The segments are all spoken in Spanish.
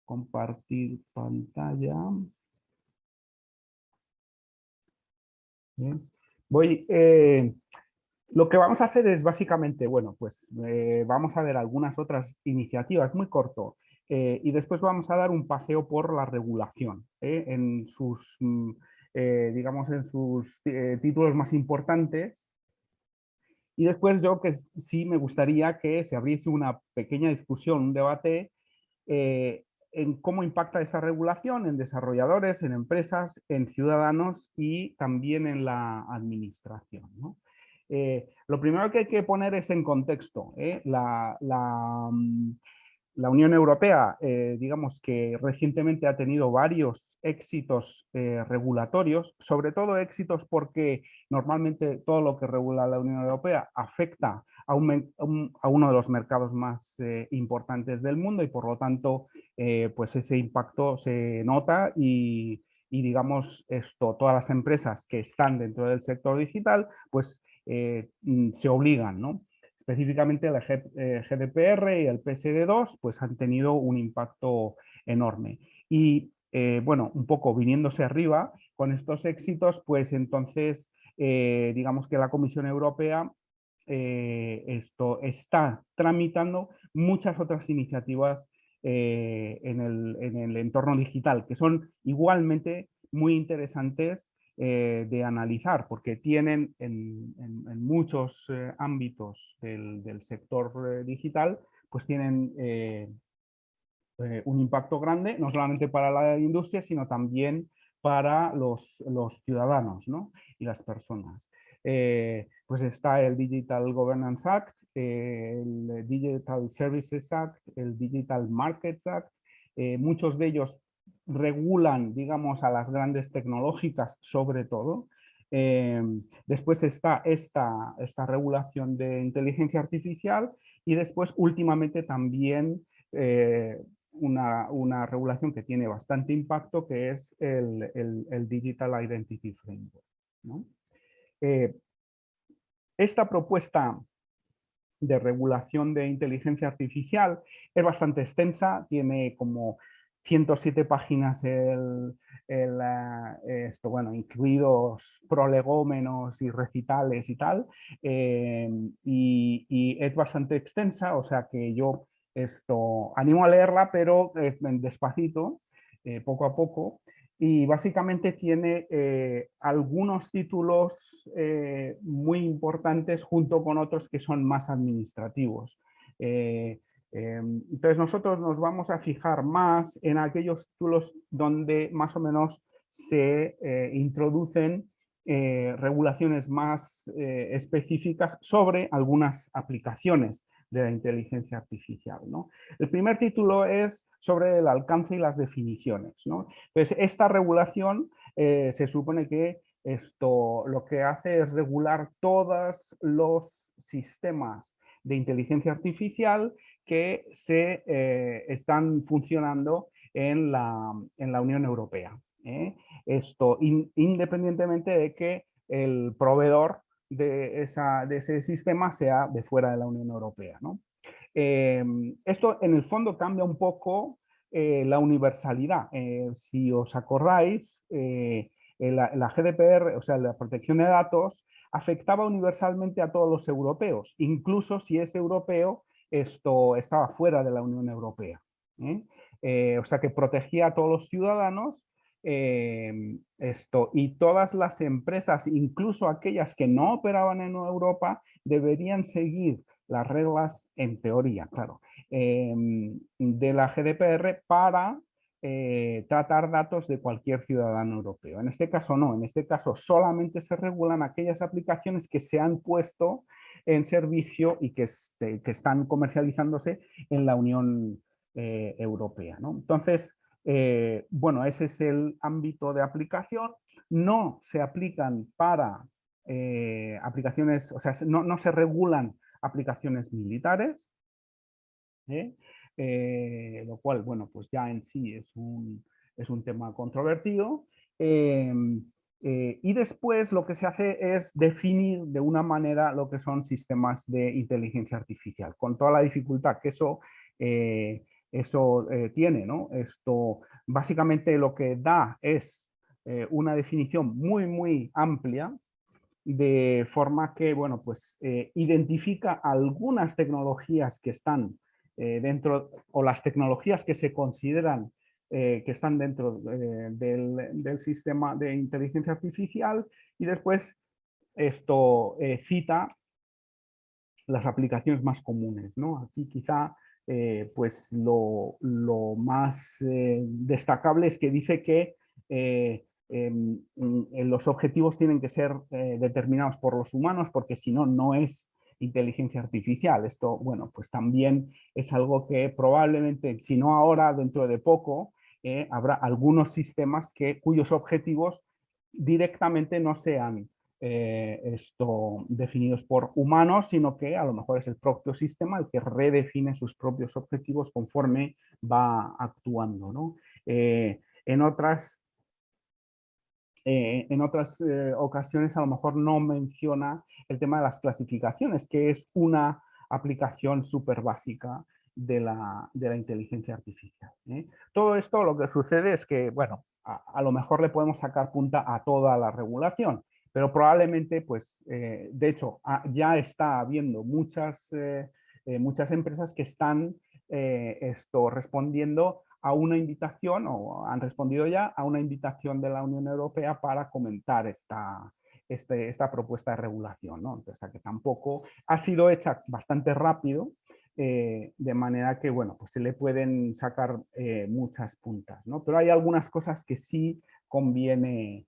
compartir pantalla. Bien. Lo que vamos a hacer es básicamente, bueno, pues vamos a ver algunas otras iniciativas, muy corto, y después vamos a dar un paseo por la regulación, en sus, digamos, en sus títulos más importantes. Y después yo que sí me gustaría que se abriese una pequeña discusión, un debate en cómo impacta esa regulación en desarrolladores, en empresas, en ciudadanos y también en la administración, ¿no? Lo primero que hay que poner es en contexto. La Unión Europea, digamos que recientemente ha tenido varios éxitos regulatorios, sobre todo éxitos porque normalmente todo lo que regula la Unión Europea afecta a uno de los mercados más importantes del mundo y por lo tanto pues ese impacto se nota y digamos todas las empresas que están dentro del sector digital pues se obligan, ¿no? Específicamente el GDPR y el PSD2 pues han tenido un impacto enorme. Y bueno, un poco viniéndose arriba con estos éxitos, pues entonces digamos que la Comisión Europea está tramitando muchas otras iniciativas en el entorno digital que son igualmente muy interesantes de analizar, porque tienen en muchos ámbitos del sector digital, pues tienen un impacto grande, no solamente para la industria, sino también para los ciudadanos, ¿no? Y las personas. Pues está el Digital Governance Act, el Digital Services Act, el Digital Markets Act, muchos de ellos regulan, digamos, a las grandes tecnológicas sobre todo. Después está esta regulación de inteligencia artificial y después últimamente también una regulación que tiene bastante impacto que es el Digital Identity Framework, ¿no? Esta propuesta de regulación de inteligencia artificial es bastante extensa, tiene como 107 páginas bueno, incluidos prolegómenos y recitales y tal, y es bastante extensa, o sea que yo animo a leerla, pero despacito, poco a poco, y básicamente tiene algunos títulos muy importantes junto con otros que son más administrativos. Entonces nosotros nos vamos a fijar más en aquellos títulos donde más o menos se introducen regulaciones más específicas sobre algunas aplicaciones de la inteligencia artificial, ¿no? El primer título es sobre el alcance y las definiciones, ¿no? Entonces, esta regulación se supone que esto lo que hace es regular todos los sistemas de inteligencia artificial que se están funcionando en la Unión Europea. Independientemente de que el proveedor de ese sistema sea de fuera de la Unión Europea, ¿no? Esto en el fondo cambia un poco la universalidad. Si os acordáis, la GDPR, o sea, la protección de datos, afectaba universalmente a todos los europeos, incluso si ese europeo estaba fuera de la Unión Europea. O sea, que protegía a todos los ciudadanos y todas las empresas, incluso aquellas que no operaban en Europa, deberían seguir las reglas, en teoría, claro, de la GDPR para tratar datos de cualquier ciudadano europeo. En este caso no, en este caso solamente se regulan aquellas aplicaciones que se han puesto en servicio y que están comercializándose en la Unión Europea, ¿no? Entonces, bueno, ese es el ámbito de aplicación. No se aplican para aplicaciones, o sea, no se regulan aplicaciones militares, lo cual, bueno, pues ya en sí es un tema controvertido. Y después lo que se hace es definir de una manera lo que son sistemas de inteligencia artificial, con toda la dificultad que eso eso tiene, ¿no? Esto básicamente lo que da es una definición muy, muy amplia, de forma que, bueno, pues identifica algunas tecnologías que están dentro, o las tecnologías que se consideran que están dentro del sistema de inteligencia artificial, y después esto cita las aplicaciones más comunes, ¿no? Aquí quizá pues lo más destacable es que dice que los objetivos tienen que ser determinados por los humanos, porque si no, no es inteligencia artificial. Esto, bueno, pues también es algo que probablemente, si no ahora, dentro de poco, habrá algunos sistemas cuyos objetivos directamente no sean definidos por humanos, sino que a lo mejor es el propio sistema el que redefine sus propios objetivos conforme va actuando, ¿no? En otras ocasiones a lo mejor no menciona el tema de las clasificaciones, que es una aplicación súper básica de la inteligencia artificial. Todo esto lo que sucede es que, bueno, a lo mejor le podemos sacar punta a toda la regulación, pero probablemente, pues, de hecho, ya está habiendo muchas empresas que están respondiendo a una invitación, o han respondido ya a una invitación de la Unión Europea para comentar esta propuesta de regulación, ¿no? Entonces, que tampoco ha sido hecha bastante rápido, de manera que, bueno, pues se le pueden sacar muchas puntas, ¿no? Pero hay algunas cosas que sí conviene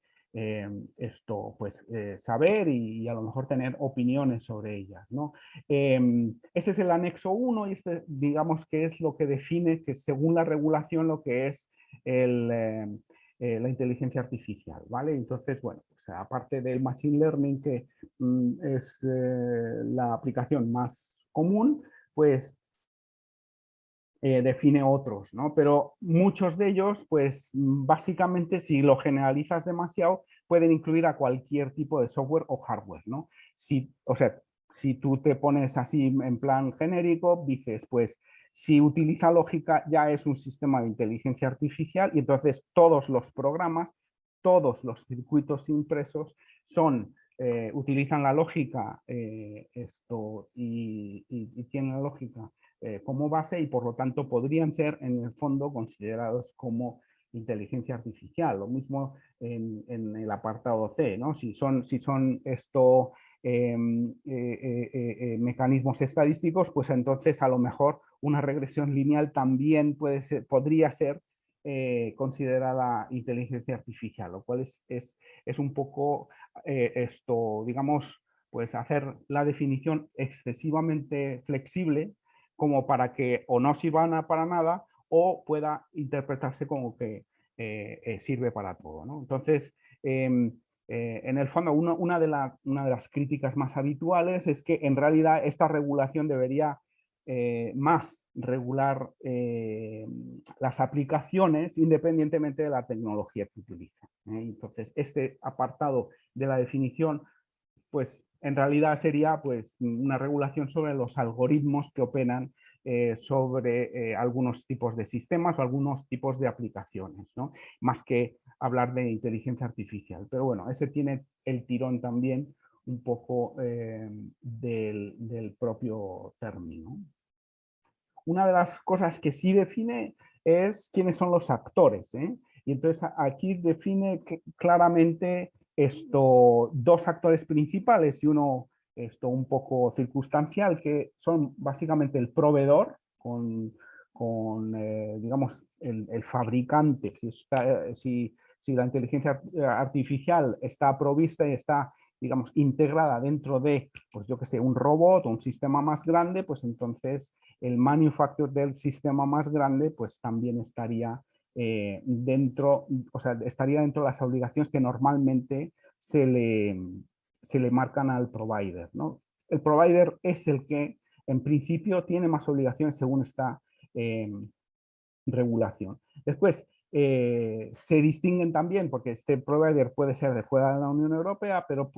pues saber y a lo mejor tener opiniones sobre ellas, ¿no? Este es el anexo 1 y este, digamos, que es lo que define, que según la regulación, lo que es la inteligencia artificial, ¿vale? Entonces, bueno, pues aparte del machine learning, que es la aplicación más común, pues define otros, ¿no? Pero muchos de ellos, pues básicamente, si lo generalizas demasiado, pueden incluir a cualquier tipo de software o hardware, ¿no? O sea, si tú te pones así en plan genérico, dices, pues, si utiliza lógica, ya es un sistema de inteligencia artificial, y entonces todos los programas, todos los circuitos impresos utilizan la lógica y tienen la lógica como base, y por lo tanto podrían ser en el fondo considerados como inteligencia artificial. Lo mismo en el apartado C, ¿no? Si son mecanismos estadísticos, pues entonces a lo mejor una regresión lineal también podría ser considerada inteligencia artificial, lo cual es un poco digamos, pues hacer la definición excesivamente flexible, como para que o no sirva para nada o pueda interpretarse como que sirve para todo, ¿no? Entonces, en el fondo, una de las críticas más habituales es que en realidad esta regulación debería más regular las aplicaciones independientemente de la tecnología que utilizan. Entonces, este apartado de la definición, pues en realidad sería pues una regulación sobre los algoritmos que operan sobre algunos tipos de sistemas o algunos tipos de aplicaciones, ¿no? Más que hablar de inteligencia artificial. Pero bueno, ese tiene el tirón también un poco del propio término. Una de las cosas que sí define es quiénes son los actores, ¿eh? Y entonces aquí define claramente dos actores principales y uno un poco circunstancial, que son básicamente el proveedor digamos, el fabricante. Si la inteligencia artificial está provista y está, digamos, integrada dentro de, pues yo que sé, un robot o un sistema más grande, pues entonces el manufacturer del sistema más grande, pues también estaría dentro, o sea, estaría dentro de las obligaciones que normalmente se le marcan al provider, ¿no? El provider es el que en principio tiene más obligaciones según esta regulación. Después, se distinguen también, porque este provider puede ser de fuera de la Unión Europea, pero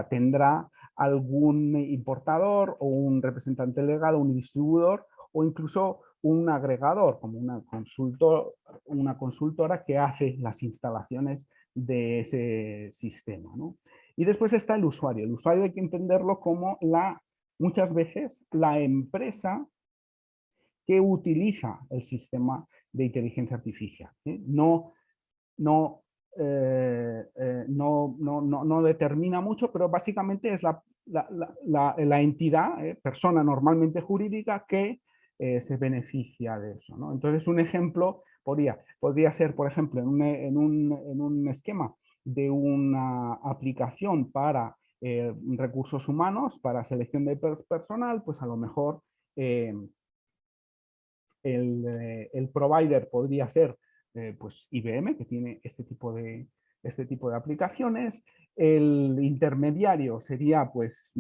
tendrá algún importador o un representante legal o un distribuidor, o incluso un agregador, como una consultora que hace las instalaciones de ese sistema, ¿no? Y después está el usuario. El usuario hay que entenderlo como muchas veces la empresa que utiliza el sistema de inteligencia artificial. No, no, no determina mucho, pero básicamente es la entidad, persona normalmente jurídica, que se beneficia de eso, ¿no? Entonces, un ejemplo podría ser, por ejemplo, en un esquema de una aplicación para recursos humanos, para selección de personal, pues a lo mejor el provider podría ser pues IBM, que tiene este tipo de aplicaciones. El intermediario sería pues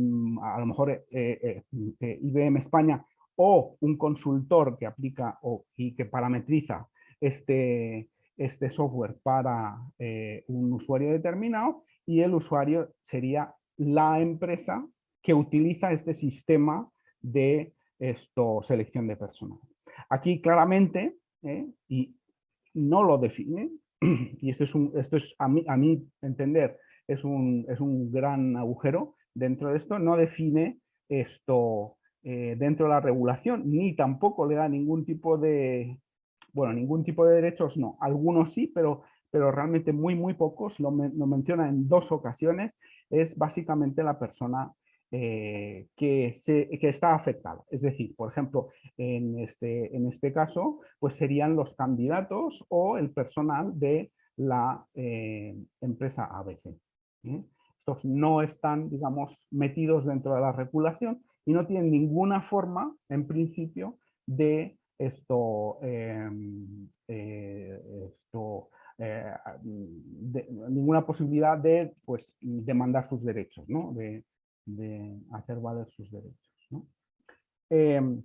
a lo mejor IBM España, o un consultor que aplica y que parametriza este software para un usuario determinado, y el usuario sería la empresa que utiliza este sistema de selección de personal. Aquí claramente, y no lo define, y esto es a mi entender, es un gran agujero dentro de esto, no define esto dentro de la regulación, ni tampoco le da ningún tipo de, bueno, ningún tipo de derechos, no, algunos sí, pero realmente muy pocos, lo menciona en 2 ocasiones, es básicamente la persona que está afectada. Es decir, por ejemplo, en este caso, pues serían los candidatos o el personal de la empresa ABC. Estos no están, digamos, metidos dentro de la regulación y no tienen ninguna forma, en principio, de ninguna posibilidad de pues, demandar sus derechos, ¿no? de hacer valer sus derechos, ¿no? Pero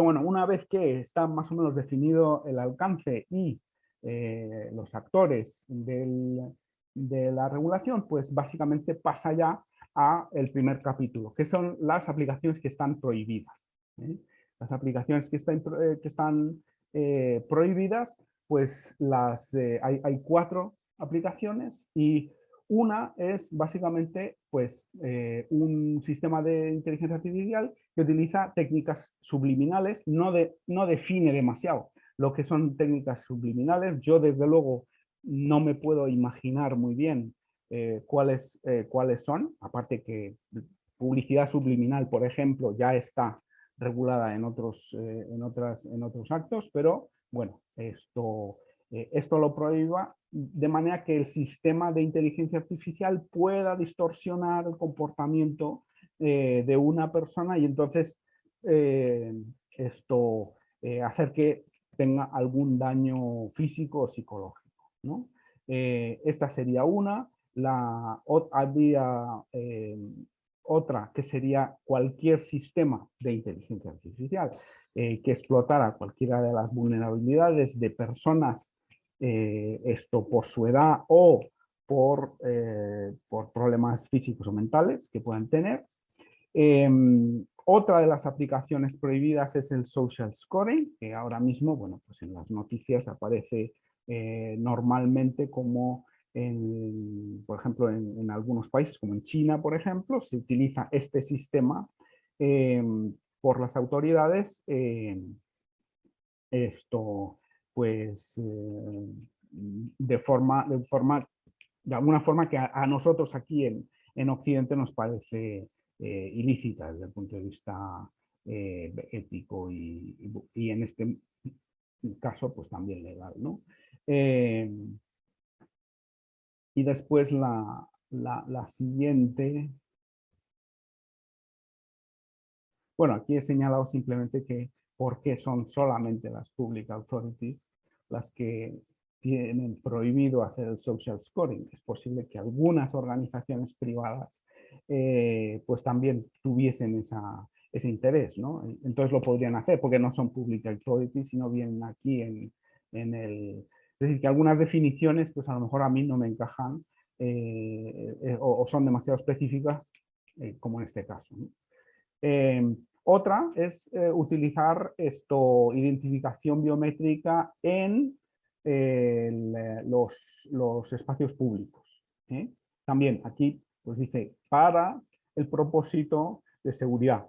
bueno, una vez que está más o menos definido el alcance y los actores de la regulación, pues básicamente pasa ya a el primer capítulo, que son las aplicaciones que están prohibidas. Las aplicaciones que están prohibidas, pues hay 4 aplicaciones, y una es básicamente pues, un sistema de inteligencia artificial que utiliza técnicas subliminales, no define demasiado lo que son técnicas subliminales. Yo desde luego no me puedo imaginar muy bien cuáles son, aparte que publicidad subliminal, por ejemplo, ya está regulada en otros actos, pero bueno, esto lo prohíba de manera que el sistema de inteligencia artificial pueda distorsionar el comportamiento de una persona, y entonces hacer que tenga algún daño físico o psicológico, ¿no? Esta sería una. Había otra que sería cualquier sistema de inteligencia artificial que explotara cualquiera de las vulnerabilidades de personas, por su edad o por problemas físicos o mentales que puedan tener. Otra de las aplicaciones prohibidas es el social scoring, que ahora mismo, bueno, pues en las noticias aparece normalmente como, por ejemplo, en algunos países, como en China, por ejemplo, se utiliza este sistema por las autoridades, pues, de alguna forma que a nosotros aquí en Occidente nos parece ilícita desde el punto de vista ético y en este caso pues también legal, ¿no? Y después la siguiente. Bueno, aquí he señalado simplemente que por qué son solamente las public authorities las que tienen prohibido hacer el social scoring. Es posible que algunas organizaciones privadas pues también tuviesen ese interés, ¿no? Entonces lo podrían hacer porque no son public authorities, sino vienen aquí en el... Es decir, que algunas definiciones pues a lo mejor a mí no me encajan o son demasiado específicas, como en este caso, ¿no? Otra es utilizar identificación biométrica en los espacios públicos. También aquí pues dice para el propósito de seguridad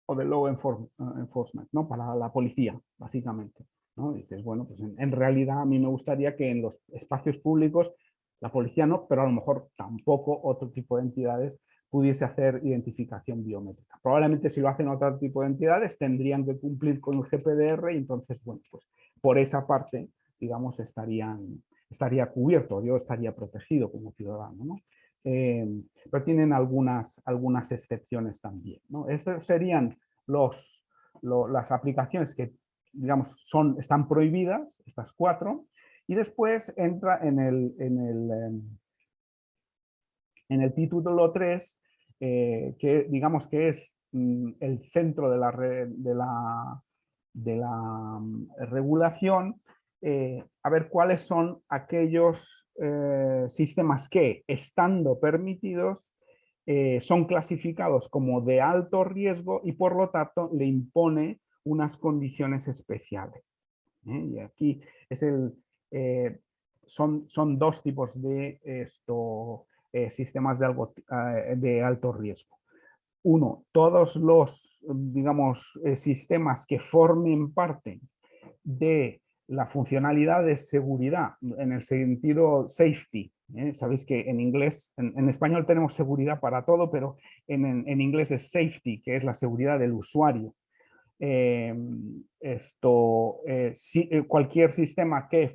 o de law enforcement, ¿no? Para la policía, básicamente. ¿No? Dices, bueno, pues en realidad a mí me gustaría que en los espacios públicos la policía no, pero a lo mejor tampoco otro tipo de entidades pudiese hacer identificación biométrica. Probablemente si lo hacen otro tipo de entidades tendrían que cumplir con el GPDR y entonces, bueno, pues por esa parte, digamos, estaría cubierto, yo estaría protegido como ciudadano, ¿no? Pero tienen algunas excepciones también, ¿no? Estas serían las aplicaciones que, digamos, están prohibidas, estas 4, y después entra en el título 3, que digamos que es el centro de la regulación, a ver cuáles son aquellos sistemas que, estando permitidos, son clasificados como de alto riesgo y por lo tanto le impone unas condiciones especiales. Y aquí es son 2 tipos de sistemas de alto riesgo. Uno, todos los, digamos, sistemas que formen parte de la funcionalidad de seguridad, en el sentido safety. Sabéis que en inglés, en español tenemos seguridad para todo, pero en inglés es safety, que es la seguridad del usuario. Cualquier sistema que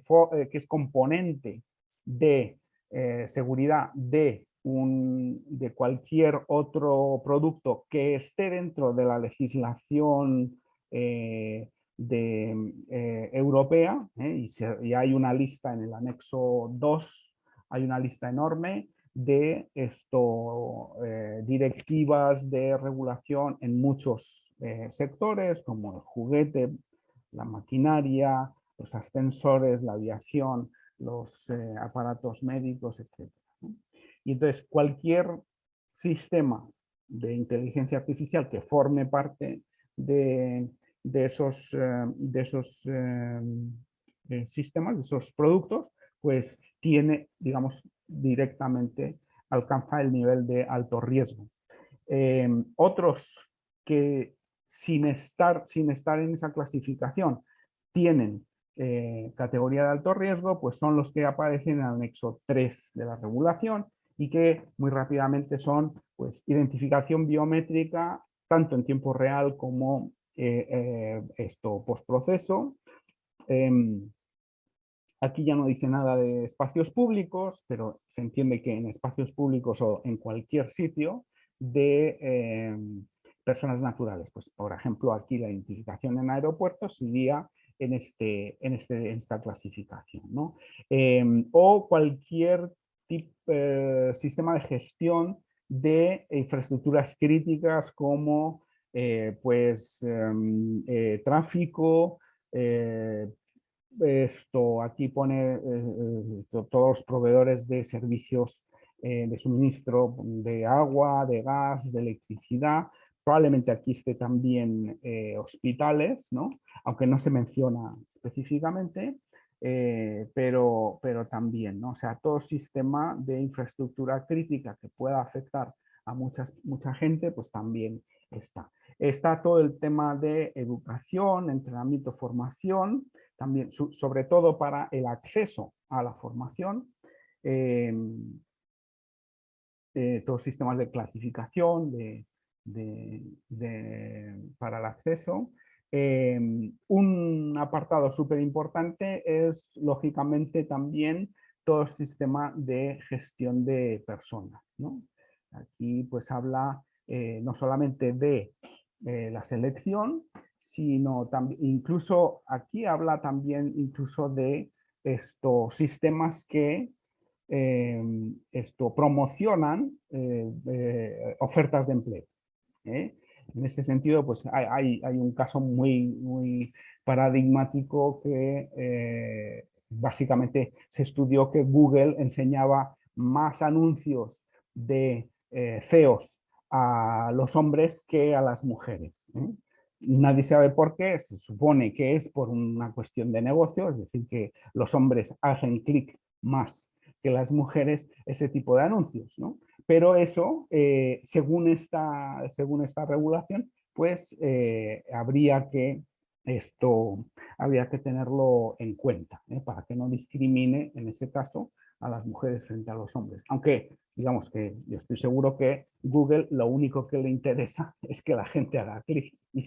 es componente de seguridad de cualquier otro producto que esté dentro de la legislación europea, y hay una lista en el anexo 2, hay una lista enorme de directivas de regulación en muchos sectores, como el juguete, la maquinaria, los ascensores, la aviación, los aparatos médicos, etc. Y entonces cualquier sistema de inteligencia artificial que forme parte de esos sistemas, de esos productos, pues tiene, digamos, directamente alcanza el nivel de alto riesgo. Otros que sin estar en esa clasificación tienen categoría de alto riesgo, pues son los que aparecen en el anexo 3 de la regulación y que muy rápidamente son pues, identificación biométrica tanto en tiempo real como postproceso. Aquí ya no dice nada de espacios públicos, pero se entiende que en espacios públicos o en cualquier sitio de personas naturales. Pues, por ejemplo, aquí la identificación en aeropuertos iría en esta clasificación, ¿no? O cualquier sistema de gestión de infraestructuras críticas como tráfico, aquí pone todos los proveedores de servicios de suministro de agua, de gas, de electricidad. Probablemente aquí esté también hospitales, ¿no? Aunque no se menciona específicamente, pero también, ¿no? O sea, todo sistema de infraestructura crítica que pueda afectar a mucha gente, pues también está. Está todo el tema de educación, entrenamiento, formación, también sobre todo para el acceso a la formación, todos sistemas de clasificación para el acceso. Un apartado súper importante es, lógicamente, también todo el sistema de gestión de personas, ¿no? Aquí pues habla no solamente de la selección, sino también, incluso aquí habla también incluso de estos sistemas que promocionan ofertas de empleo. En este sentido, pues hay un caso muy paradigmático que básicamente se estudió que Google enseñaba más anuncios de CEOs a los hombres que a las mujeres. Nadie sabe por qué, se supone que es por una cuestión de negocio, es decir, que los hombres hacen clic más que las mujeres ese tipo de anuncios, ¿no? Pero eso, según esta regulación, pues habría que tenerlo en cuenta, para que no discrimine en ese caso a las mujeres frente a los hombres. Aunque, digamos que yo estoy seguro que Google lo único que le interesa es que la gente haga clic. Y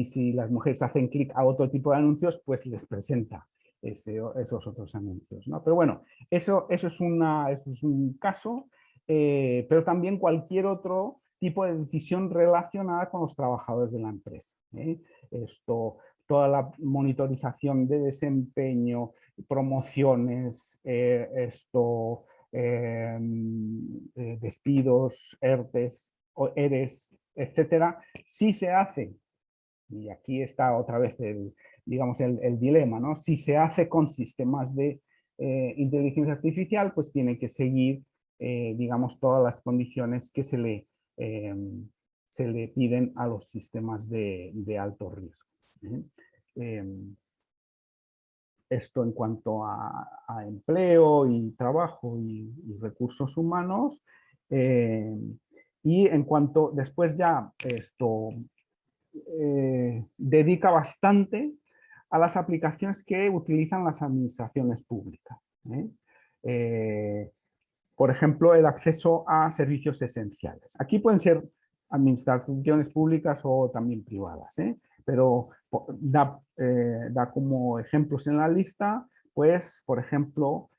si las mujeres hacen clic a otro tipo de anuncios, pues les presenta esos otros anuncios, ¿no? Pero bueno, eso es un caso, pero también cualquier otro tipo de decisión relacionada con los trabajadores de la empresa. Toda la monitorización de desempeño, promociones, despidos, ERES, etcétera, sí se hace, y aquí está otra vez digamos el dilema, ¿no? Si se hace con sistemas de inteligencia artificial, pues tiene que seguir, digamos, todas las condiciones que se le piden a los sistemas de alto riesgo. Esto en cuanto a empleo y trabajo y recursos humanos. Y en cuanto, después ya dedica bastante a las aplicaciones que utilizan las administraciones públicas. Por ejemplo, el acceso a servicios esenciales. Aquí pueden ser administraciones públicas o también privadas, pero da como ejemplos en la lista, pues, por ejemplo,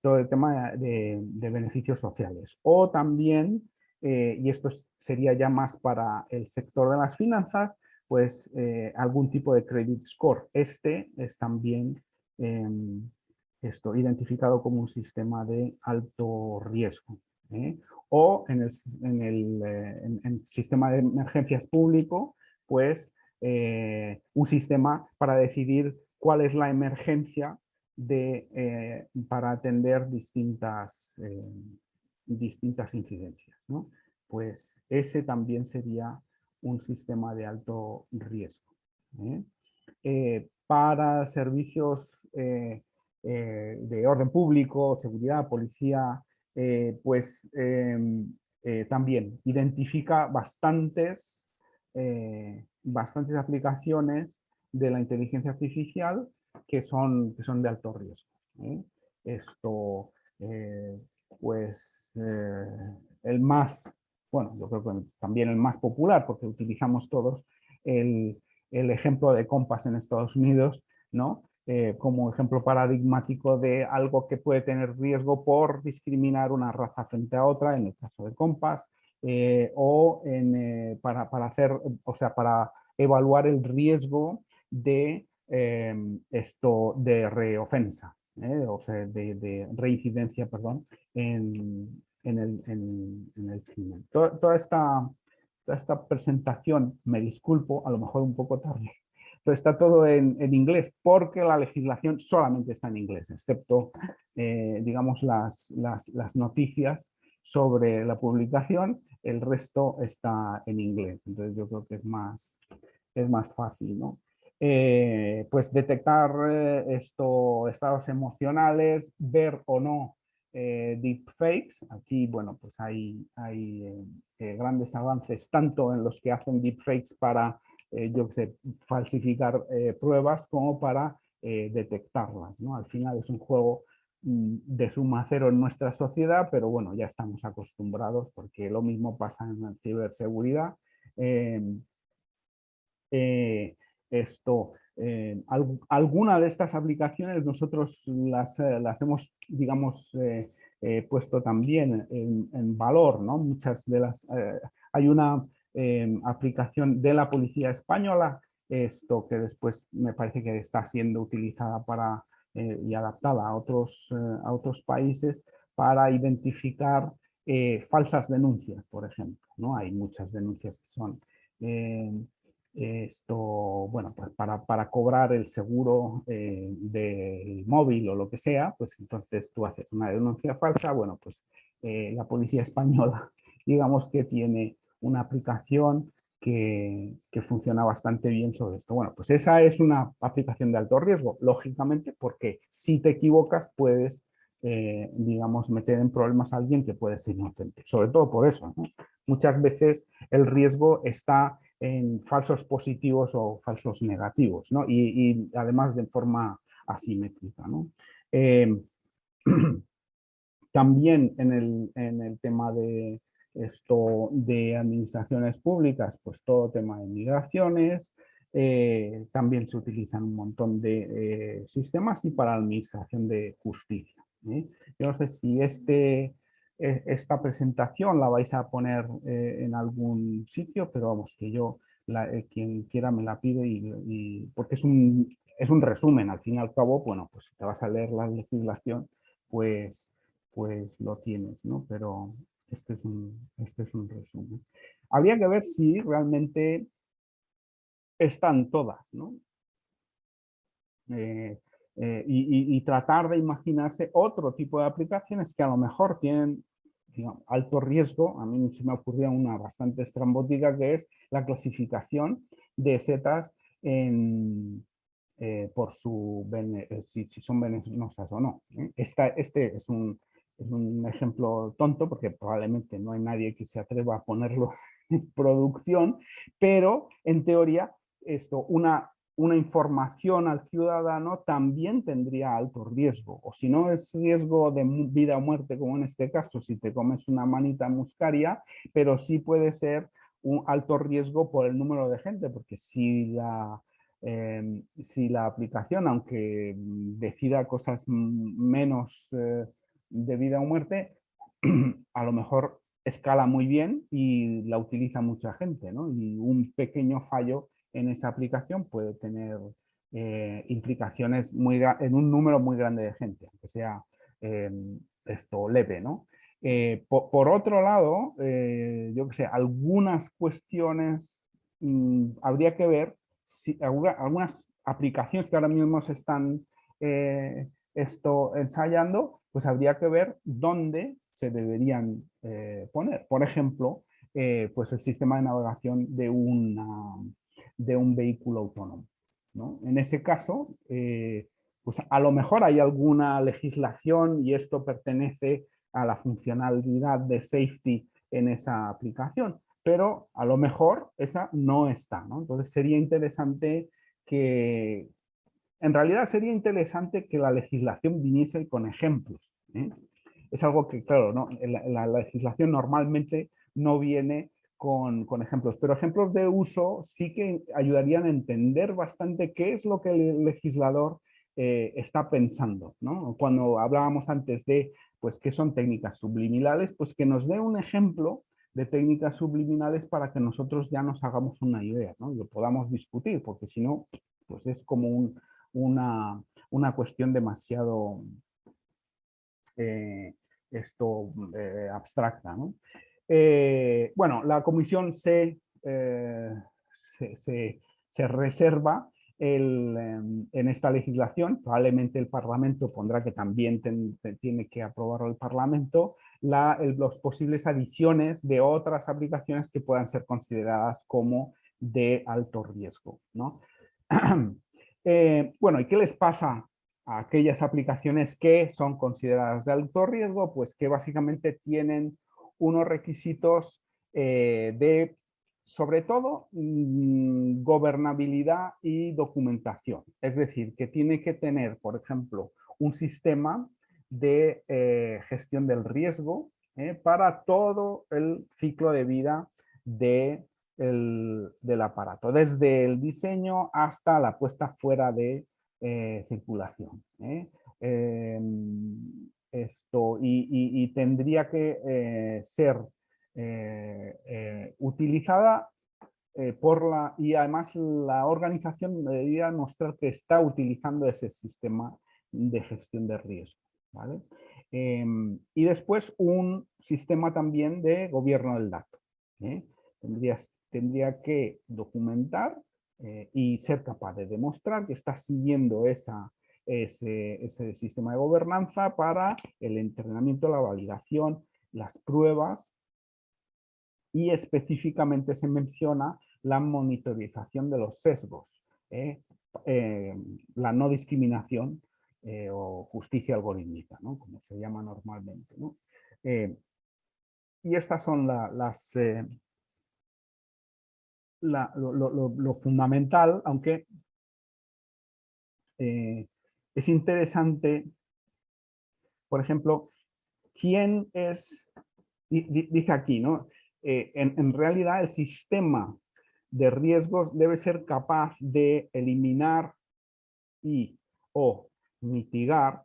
todo el tema de beneficios sociales. O también, y esto sería ya más para el sector de las finanzas, pues algún tipo de credit score. Este es también identificado como un sistema de alto riesgo. O en el sistema de emergencias público, pues un sistema para decidir cuál es la emergencia para atender distintas incidencias, ¿no? Pues ese también sería un sistema de alto riesgo. Para servicios de orden público, seguridad, policía, pues también identifica bastantes aplicaciones de la inteligencia artificial que son de alto riesgo. Esto, pues, bueno, yo creo que también el más popular, porque utilizamos todos el ejemplo de Compass en Estados Unidos, ¿no? Como ejemplo paradigmático de algo que puede tener riesgo por discriminar una raza frente a otra, en el caso de Compass, o para evaluar el riesgo de reofensa, o sea, de reincidencia, perdón, en el crimen. Toda esta presentación, me disculpo, a lo mejor un poco tarde, pero está todo en inglés, porque la legislación solamente está en inglés, excepto, digamos, las noticias sobre la publicación, el resto está en inglés. Entonces yo creo que es más fácil, ¿no? Pues detectar estados emocionales, ver o no deepfakes. Aquí, bueno, pues hay grandes avances, tanto en los que hacen deepfakes para, yo qué sé, falsificar pruebas, como para detectarlas, ¿no? Al final es un juego de suma cero en nuestra sociedad, pero bueno, ya estamos acostumbrados, porque lo mismo pasa en la ciberseguridad. Eh, alguna de estas aplicaciones nosotros las hemos, digamos, puesto también en valor, ¿no? Muchas de hay una aplicación de la Policía Española, que después me parece que está siendo utilizada y adaptada a otros países para identificar falsas denuncias, por ejemplo, ¿no? Hay muchas denuncias que son bueno, pues para cobrar el seguro del móvil o lo que sea, pues entonces tú haces una denuncia falsa. Bueno, pues la Policía Española digamos que tiene una aplicación que funciona bastante bien sobre esto. Bueno, pues esa es una aplicación de alto riesgo, lógicamente, porque si te equivocas puedes, digamos, meter en problemas a alguien que puede ser inocente. Sobre todo por eso, ¿no? Muchas veces el riesgo está en falsos positivos o falsos negativos, ¿no? Y además de forma asimétrica, ¿no? También en el tema de esto de administraciones públicas, pues todo tema de migraciones, también se utilizan un montón de sistemas y para la administración de justicia. Yo no sé si esta presentación la vais a poner en algún sitio, pero vamos, que yo, quien quiera me la pide porque es un resumen, al fin y al cabo, bueno, pues si te vas a leer la legislación, pues lo tienes, ¿no? Pero este es un resumen. Habría que ver si realmente están todas, ¿no? Y tratar de imaginarse otro tipo de aplicaciones que a lo mejor tienen, digamos, alto riesgo. A mí se me ocurría una bastante estrambótica, que es la clasificación de setas por si son venenosas o no. Este es un ejemplo tonto, porque probablemente no hay nadie que se atreva a ponerlo en producción, pero en teoría una información al ciudadano también tendría alto riesgo, o si no es riesgo de vida o muerte, como en este caso, si te comes una manita muscaria, pero sí puede ser un alto riesgo por el número de gente, porque si la aplicación, aunque decida cosas menos de vida o muerte, a lo mejor escala muy bien y la utiliza mucha gente, ¿no? Y un pequeño fallo en esa aplicación puede tener implicaciones en un número muy grande de gente, aunque sea eh, esto leve, ¿no? Por otro lado, yo que sé, algunas cuestiones habría que ver si algunas aplicaciones que ahora mismo se están ensayando, pues habría que ver dónde se deberían poner. Por ejemplo, pues el sistema de navegación de un vehículo autónomo, ¿no? En ese caso, pues a lo mejor hay alguna legislación y esto pertenece a la funcionalidad de safety en esa aplicación, pero a lo mejor esa no está, ¿no? Entonces sería interesante que, en realidad sería interesante que la legislación viniese con ejemplos. Es algo que, claro, ¿no? La legislación normalmente no viene con ejemplos, pero ejemplos de uso sí que ayudarían a entender bastante qué es lo que el legislador está pensando, ¿no? Cuando hablábamos antes de, pues, qué son técnicas subliminales, pues que nos dé un ejemplo de técnicas subliminales para que nosotros ya nos hagamos una idea, ¿no? Y lo podamos discutir, porque si no, pues es como una cuestión demasiado eh, abstracta, ¿no? Bueno, la comisión se reserva en esta legislación, probablemente el Parlamento pondrá que también tiene que aprobarlo el Parlamento, los posibles adiciones de otras aplicaciones que puedan ser consideradas como de alto riesgo, ¿no? Bueno, ¿y qué les pasa a aquellas aplicaciones que son consideradas de alto riesgo? Pues que básicamente tienen unos requisitos de, sobre todo, gobernabilidad y documentación. Es decir, que tiene que tener, por ejemplo, un sistema de gestión del riesgo para todo el ciclo de vida del aparato, desde el diseño hasta la puesta fuera de circulación. Y tendría que ser utilizada y además la organización debería mostrar que está utilizando ese sistema de gestión de riesgo, ¿vale? Y después un sistema también de gobierno del dato. Tendría que documentar y ser capaz de demostrar que está siguiendo ese sistema de gobernanza para el entrenamiento, la validación, las pruebas y específicamente se menciona la monitorización de los sesgos, la no discriminación o justicia algorítmica, ¿no? Como se llama normalmente, ¿no? Y estas son lo fundamental, aunque es interesante, por ejemplo, quién es, dice aquí, ¿no? En realidad el sistema de riesgos debe ser capaz de eliminar y o mitigar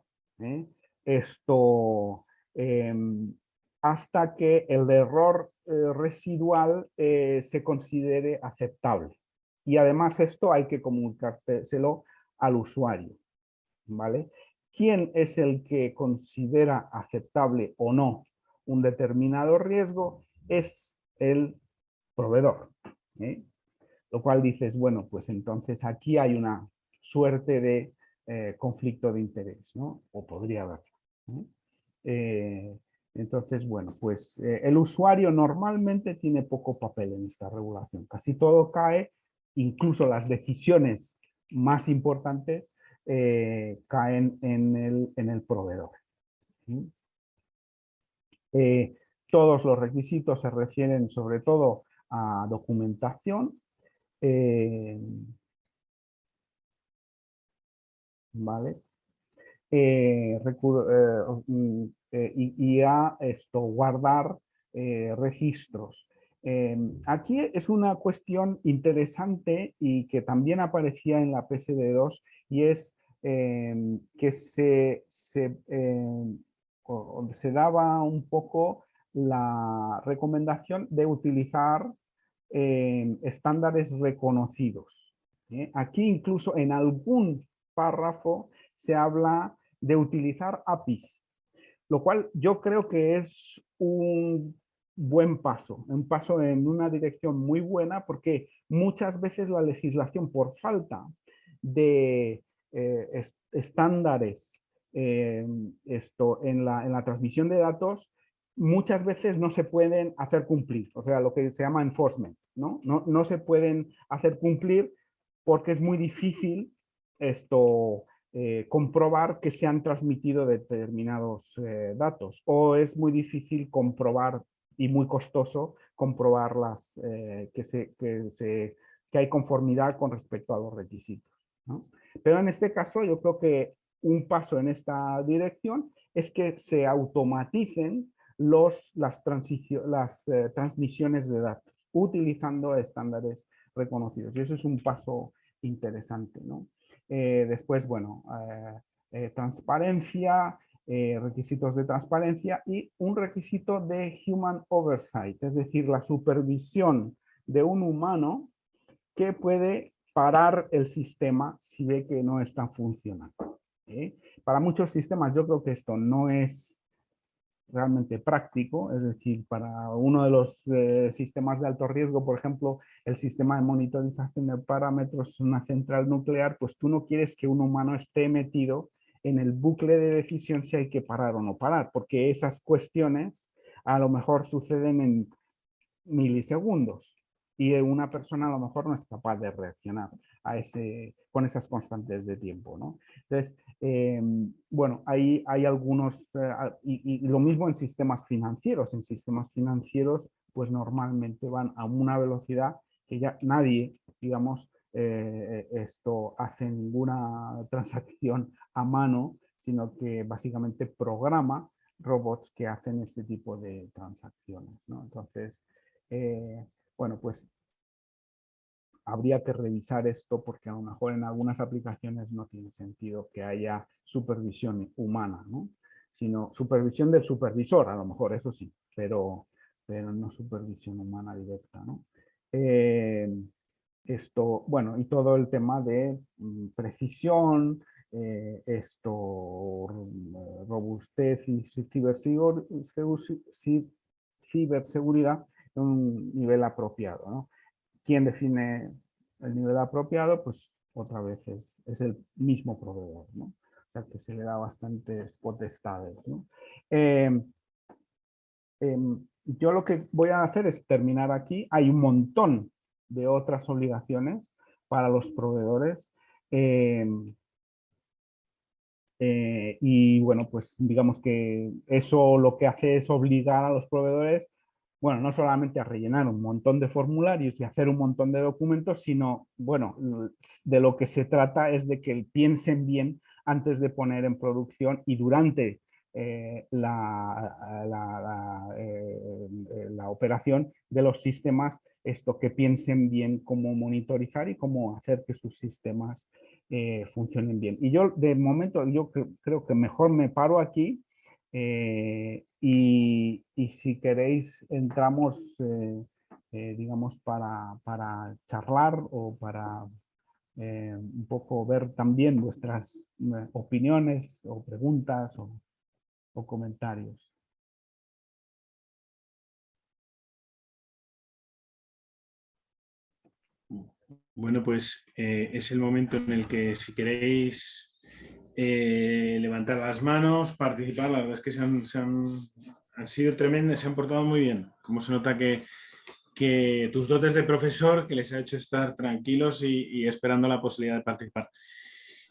esto hasta que el error residual se considere aceptable. Y además esto hay que comunicárselo al usuario, ¿vale? ¿Quién es el que considera aceptable o no un determinado riesgo? Es el proveedor. Lo cual dices, bueno, pues entonces aquí hay una suerte de conflicto de interés, ¿no? O podría haber. Entonces, bueno, pues el usuario normalmente tiene poco papel en esta regulación. Casi todo cae, incluso las decisiones más importantes caen en el proveedor. Todos los requisitos se refieren sobre todo a documentación, ¿vale? Y a guardar registros. Aquí es una cuestión interesante y que también aparecía en la PSD2 y es que se daba un poco la recomendación de utilizar estándares reconocidos. Aquí incluso en algún párrafo se habla de utilizar APIs, lo cual yo creo que es un buen paso, un paso en una dirección muy buena, porque muchas veces la legislación, por falta de estándares en la transmisión de datos, muchas veces no se pueden hacer cumplir, o sea, lo que se llama enforcement, ¿no? No se pueden hacer cumplir porque es muy difícil comprobar que se han transmitido determinados datos, o es muy difícil comprobar y muy costoso comprobar que hay conformidad con respecto a los requisitos, ¿no? Pero en este caso yo creo que un paso en esta dirección es que se automaticen las transmisiones de datos utilizando estándares reconocidos. Y eso es un paso interesante, ¿no? Después, bueno, transparencia, requisitos de transparencia y un requisito de human oversight, es decir, la supervisión de un humano que puede parar el sistema si ve que no está funcionando. Para muchos sistemas yo creo que esto no es realmente práctico, es decir, para uno de los sistemas de alto riesgo, por ejemplo, el sistema de monitorización de parámetros en una central nuclear, pues tú no quieres que un humano esté metido en el bucle de decisión si hay que parar o no parar, porque esas cuestiones a lo mejor suceden en milisegundos y una persona a lo mejor no es capaz de reaccionar con esas constantes de tiempo, ¿no? Entonces, bueno, hay algunos, y lo mismo en sistemas financieros. En sistemas financieros, pues normalmente van a una velocidad que ya nadie, digamos, hace ninguna transacción a mano, sino que básicamente programa robots que hacen este tipo de transacciones, ¿no? Entonces, bueno, pues habría que revisar esto porque a lo mejor en algunas aplicaciones no tiene sentido que haya supervisión humana, ¿no? Sino supervisión del supervisor, a lo mejor, eso sí, pero no supervisión humana directa, ¿no? Bueno, y todo el tema de precisión, robustez y ciberseguridad en un nivel apropiado, ¿no? ¿Quién define el nivel apropiado? Pues otra vez es el mismo proveedor, ¿no? O sea que se le da bastantes potestades, ¿no? yo lo que voy a hacer es terminar aquí. Hay un montón de otras obligaciones para los proveedores. eh, y bueno, pues digamos que eso lo que hace es obligar a los proveedores, bueno, no solamente a rellenar un montón de formularios y hacer un montón de documentos, sino, bueno, de lo que se trata es de que piensen bien antes de poner en producción y durante la operación de los sistemas, esto, que piensen bien cómo monitorizar y cómo hacer que sus sistemas funcionen bien. Y yo, de momento, yo creo que mejor me paro aquí, y si queréis entramos, digamos, para charlar o para un poco ver también vuestras opiniones o preguntas o comentarios. Bueno, pues es el momento en el que, si queréis levantar las manos, participar, la verdad es que han sido tremendas, se han portado muy bien. Como se nota que tus dotes de profesor, que les ha hecho estar tranquilos y esperando la posibilidad de participar.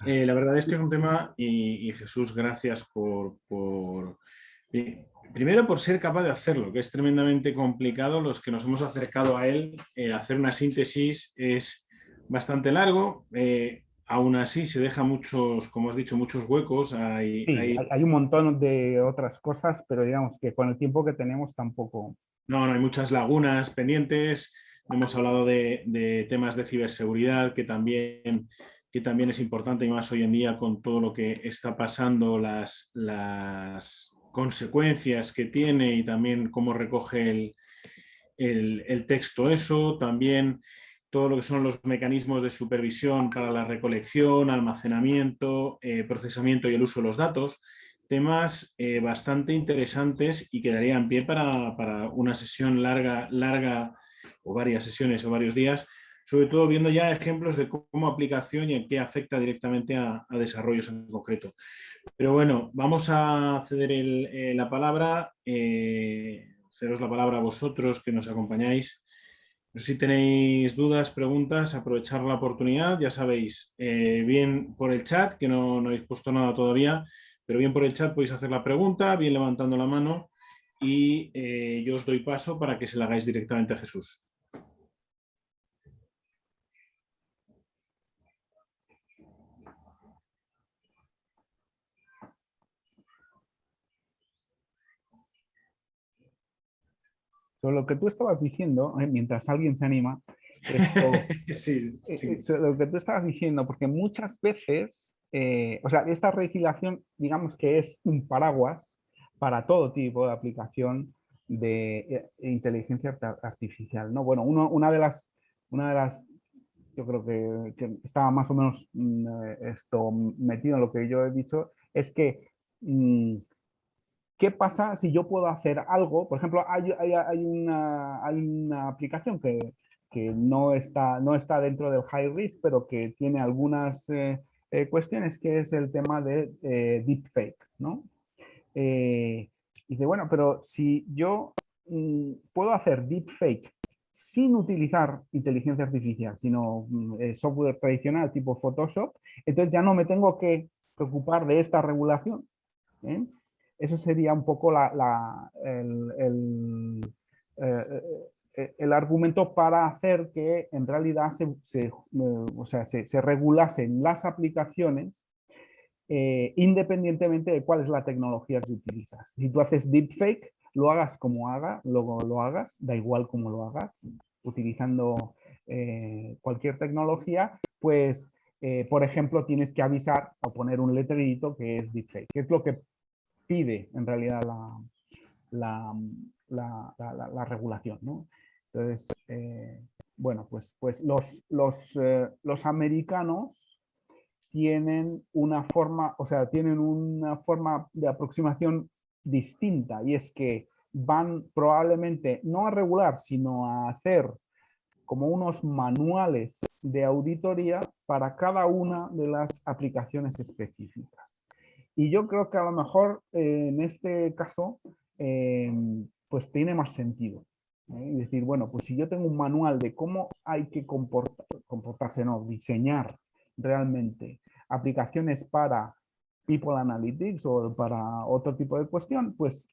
La verdad es que es un tema, y Jesús, gracias primero por ser capaz de hacerlo, que es tremendamente complicado. Los que nos hemos acercado a él, hacer una síntesis es bastante largo. Aún así se deja muchos, como has dicho, muchos huecos. Sí, hay un montón de otras cosas, pero digamos que con el tiempo que tenemos tampoco. No, hay muchas lagunas pendientes. Hemos hablado de temas de ciberseguridad, que también es importante, y más hoy en día con todo lo que está pasando, las consecuencias que tiene y también cómo recoge el texto eso. También todo lo que son los mecanismos de supervisión para la recolección, almacenamiento, procesamiento y el uso de los datos. Temas bastante interesantes y que darían pie para una sesión larga, o varias sesiones o varios días, sobre todo viendo ya ejemplos de cómo aplicación y en qué afecta directamente a desarrollos en concreto. Pero bueno, vamos a ceder la palabra, ceros la palabra a vosotros que nos acompañáis. No sé si tenéis dudas, preguntas, aprovechar la oportunidad, ya sabéis, bien por el chat, que no habéis puesto nada todavía, pero bien por el chat podéis hacer la pregunta, bien levantando la mano, y yo os doy paso para que se la hagáis directamente a Jesús. Sobre lo que tú estabas diciendo, mientras alguien se anima, esto, Sí, sí. sobre lo que tú estabas diciendo, porque muchas veces, o sea, esta legislación, digamos que es un paraguas para todo tipo de aplicación de inteligencia artificial, ¿no? Bueno, una de las, yo creo que estaba más o menos esto metido en lo que yo he dicho, es que ¿qué pasa si yo puedo hacer algo? Por ejemplo, hay una aplicación que no está dentro del high risk, pero que tiene algunas cuestiones, que es el tema de deepfake, ¿no? Eh, dice, bueno, pero si yo puedo hacer deepfake sin utilizar inteligencia artificial, sino software tradicional tipo Photoshop, entonces ya no me tengo que preocupar de esta regulación. ¿Eh? Eso sería un poco el argumento para hacer que en realidad o sea, se regulasen las aplicaciones independientemente de cuál es la tecnología que utilizas. Si tú haces deepfake, lo hagas como lo hagas, da igual cómo lo hagas, utilizando cualquier tecnología, pues, por ejemplo, tienes que avisar o poner un letrerito que es deepfake, que es lo que pide en realidad la, la regulación, ¿no? Entonces, bueno, pues los americanos tienen una forma, o sea, tienen una forma de aproximación distinta, y es que van probablemente no a regular, sino a hacer como unos manuales de auditoría para cada una de las aplicaciones específicas. Y yo creo que a lo mejor en este caso pues tiene más sentido. Y decir, bueno, pues si yo tengo un manual de cómo hay que comportarse, no, diseñar realmente aplicaciones para People Analytics o para otro tipo de cuestión, pues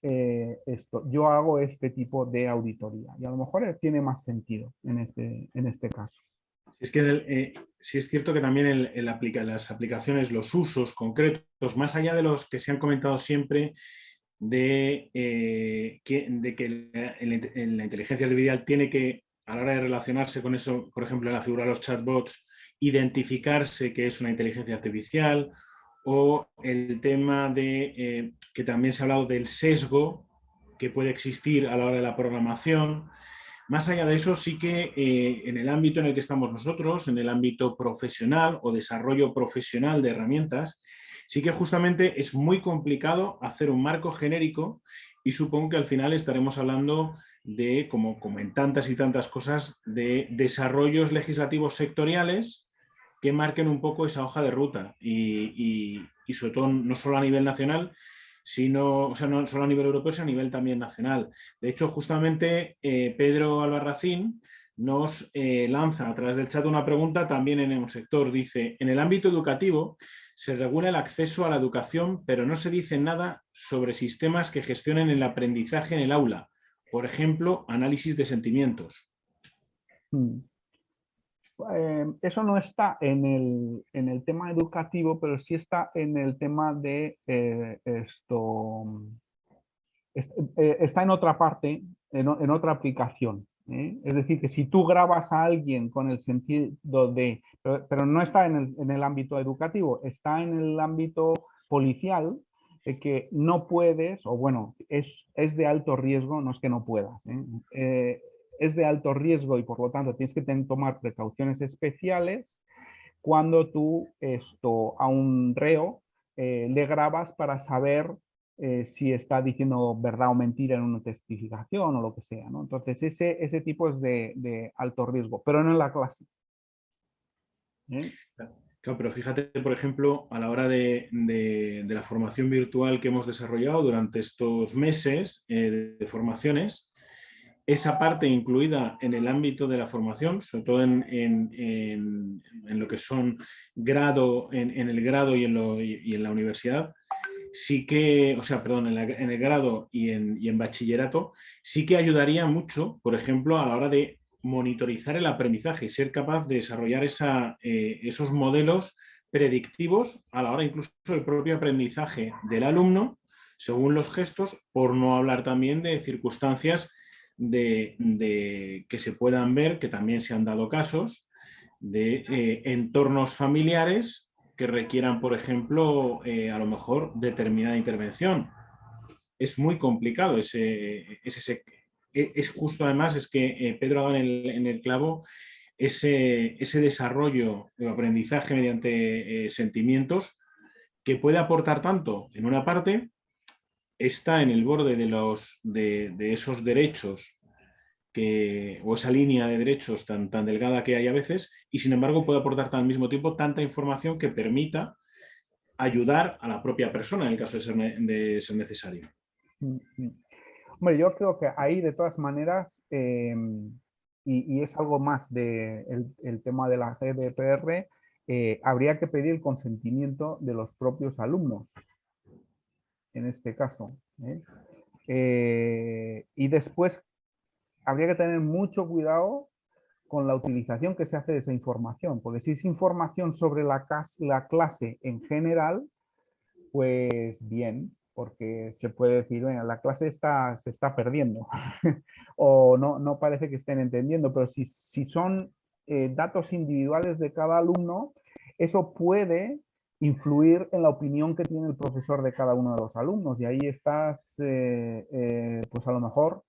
yo hago este tipo de auditoría y a lo mejor tiene más sentido en este caso. Es que sí es cierto que también las aplicaciones, los usos concretos, más allá de los que se han comentado siempre, de que la inteligencia artificial tiene que, a la hora de relacionarse con eso, por ejemplo, en la figura de los chatbots, identificarse que es una inteligencia artificial, o el tema de que también se ha hablado del sesgo que puede existir a la hora de la programación. Más allá de eso, sí que en el ámbito en el que estamos nosotros, en el ámbito profesional o desarrollo profesional de herramientas, sí que justamente es muy complicado hacer un marco genérico y supongo que al final estaremos hablando de, como en tantas y tantas cosas, de desarrollos legislativos sectoriales que marquen un poco esa hoja de ruta y sobre todo no solo a nivel nacional, sino, o sea, no solo a nivel europeo, sino a nivel también nacional. De hecho, justamente Pedro Albarracín nos lanza a través del chat una pregunta también en el sector. Dice, en el ámbito educativo se regula el acceso a la educación, pero no se dice nada sobre sistemas que gestionen el aprendizaje en el aula. Por ejemplo, análisis de sentimientos. Eso no está en el tema educativo, pero sí está en el tema de está en otra parte, en otra aplicación. Es decir, que si tú grabas a alguien con el sentido de, pero no está en el ámbito educativo, está en el ámbito policial, que no puedes, o bueno, es de alto riesgo, no es que no puedas, es de alto riesgo y por lo tanto tienes que tomar precauciones especiales cuando tú a un reo le grabas para saber si está diciendo verdad o mentira en una testificación o lo que sea, ¿no? Entonces ese tipo es de alto riesgo, pero no en la clase. Claro, pero fíjate, por ejemplo, a la hora de la formación virtual que hemos desarrollado durante estos meses de formaciones, esa parte incluida en el ámbito de la formación, sobre todo en lo que son grado, en el grado y en la universidad, sí que, o sea, perdón, en el grado y en bachillerato, sí que ayudaría mucho, por ejemplo, a la hora de monitorizar el aprendizaje y ser capaz de desarrollar esos modelos predictivos a la hora incluso del propio aprendizaje del alumno, según los gestos, por no hablar también de circunstancias que se puedan ver, que también se han dado casos, de entornos familiares que requieran, por ejemplo, a lo mejor determinada intervención. Es muy complicado es justo además, es que Pedro ha dado en el clavo ese desarrollo de aprendizaje mediante sentimientos que puede aportar tanto en una parte, está en el borde de esos derechos o esa línea de derechos tan delgada que hay a veces, y sin embargo puede aportar al mismo tiempo tanta información que permita ayudar a la propia persona en el caso de ser necesario. Hombre, yo creo que ahí de todas maneras, y es algo más el tema de la GDPR, habría que pedir el consentimiento de los propios alumnos, en este caso. Y después habría que tener mucho cuidado con la utilización que se hace de esa información, porque si es información sobre la clase en general, pues bien, porque se puede decir, bueno, la clase se está perdiendo o no parece que estén entendiendo, pero si son datos individuales de cada alumno, eso puede influir en la opinión que tiene el profesor de cada uno de los alumnos y ahí estás, pues a lo mejor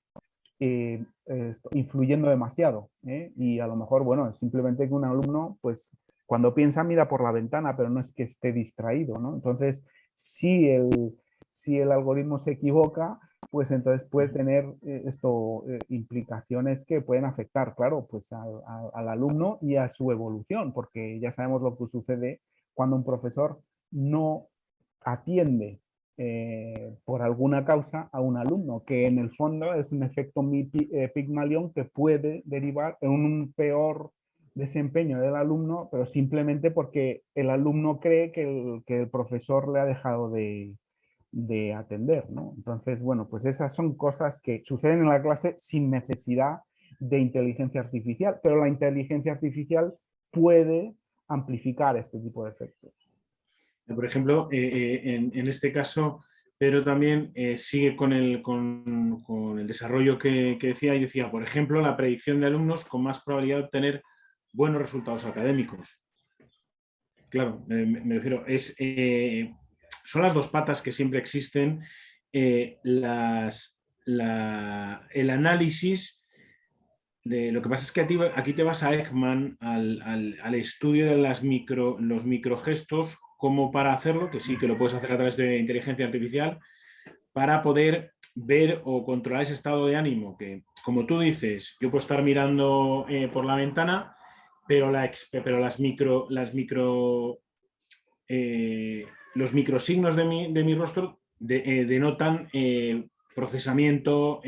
influyendo demasiado. Y a lo mejor, bueno, es simplemente que un alumno, pues cuando piensa mira por la ventana, pero no es que esté distraído, ¿no? Entonces, si el algoritmo se equivoca, pues entonces puede tener implicaciones que pueden afectar, claro, pues al alumno y a su evolución, porque ya sabemos lo que sucede cuando un profesor no atiende por alguna causa a un alumno, que en el fondo es un efecto Pigmalión que puede derivar en un peor desempeño del alumno, pero simplemente porque el alumno cree que el profesor le ha dejado de atender, ¿no? Entonces, bueno, pues esas son cosas que suceden en la clase sin necesidad de inteligencia artificial, pero la inteligencia artificial puede amplificar este tipo de efectos. Por ejemplo, en este caso, Pedro también sigue con el desarrollo que decía y decía, por ejemplo, la predicción de alumnos con más probabilidad de obtener buenos resultados académicos. Claro, me refiero, son las dos patas que siempre existen, el análisis de lo que pasa es que aquí te vas a Ekman al estudio de los microgestos, como para hacerlo, que sí que lo puedes hacer a través de inteligencia artificial, para poder ver o controlar ese estado de ánimo, que como tú dices, yo puedo estar mirando por la ventana, pero los microsignos de mi rostro denotan procesamiento,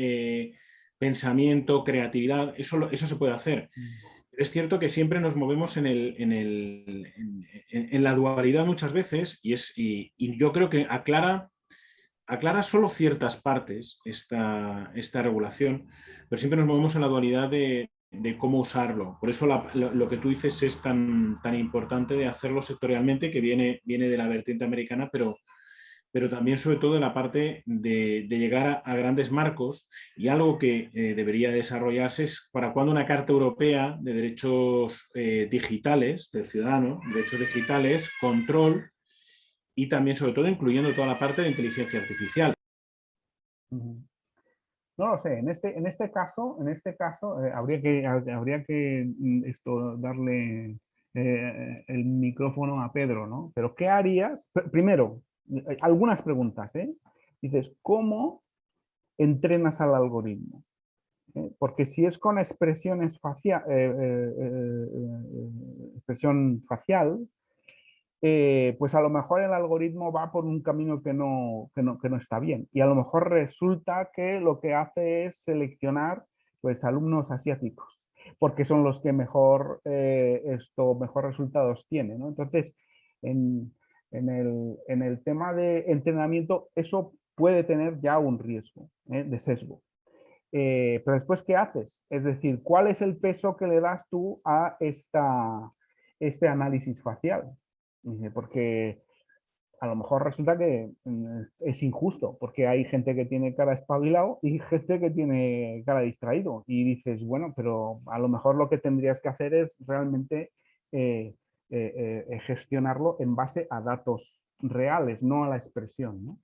pensamiento, creatividad, eso se puede hacer. Es cierto que siempre nos movemos en la dualidad muchas veces y yo creo que aclara solo ciertas partes esta regulación, pero siempre nos movemos en la dualidad de cómo usarlo. Por eso lo que tú dices es tan importante de hacerlo sectorialmente, que viene de la vertiente americana, pero también sobre todo de la parte de llegar a grandes marcos, y algo que debería desarrollarse es para cuando una Carta Europea de Derechos Digitales del Ciudadano, derechos digitales, control y también sobre todo incluyendo toda la parte de inteligencia artificial. No lo sé, en este caso habría que darle el micrófono a Pedro, ¿no? Pero ¿qué harías? Primero, algunas preguntas, ¿eh? Dices, ¿cómo entrenas al algoritmo? Porque si es con expresión facial, pues a lo mejor el algoritmo va por un camino que no está bien. Y a lo mejor resulta que lo que hace es seleccionar pues, alumnos asiáticos, porque son los que mejor resultados tienen, ¿no? Entonces, en el tema de entrenamiento, eso puede tener ya un riesgo de sesgo. Pero después, ¿qué haces? Es decir, ¿cuál es el peso que le das tú a este análisis facial? Porque a lo mejor resulta que es injusto, porque hay gente que tiene cara espabilado y gente que tiene cara distraído. Y dices, bueno, pero a lo mejor lo que tendrías que hacer es realmente gestionarlo en base a datos reales, no a la expresión, ¿no?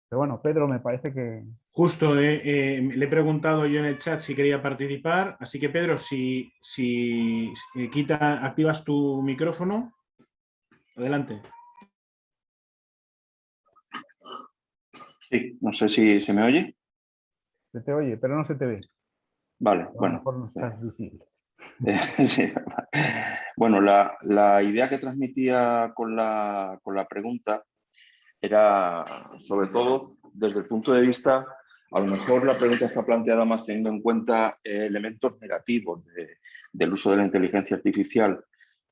Pero bueno, Pedro, me parece que... Justo, le he preguntado yo en el chat si quería participar, así que Pedro, si activas tu micrófono, adelante. Sí, no sé si se me oye. Se te oye, pero no se te ve. Vale, A lo bueno. mejor no estás visible. Sí. Bueno, la idea que transmitía con la pregunta era, sobre todo, desde el punto de vista, a lo mejor la pregunta está planteada más teniendo en cuenta elementos negativos del uso de la inteligencia artificial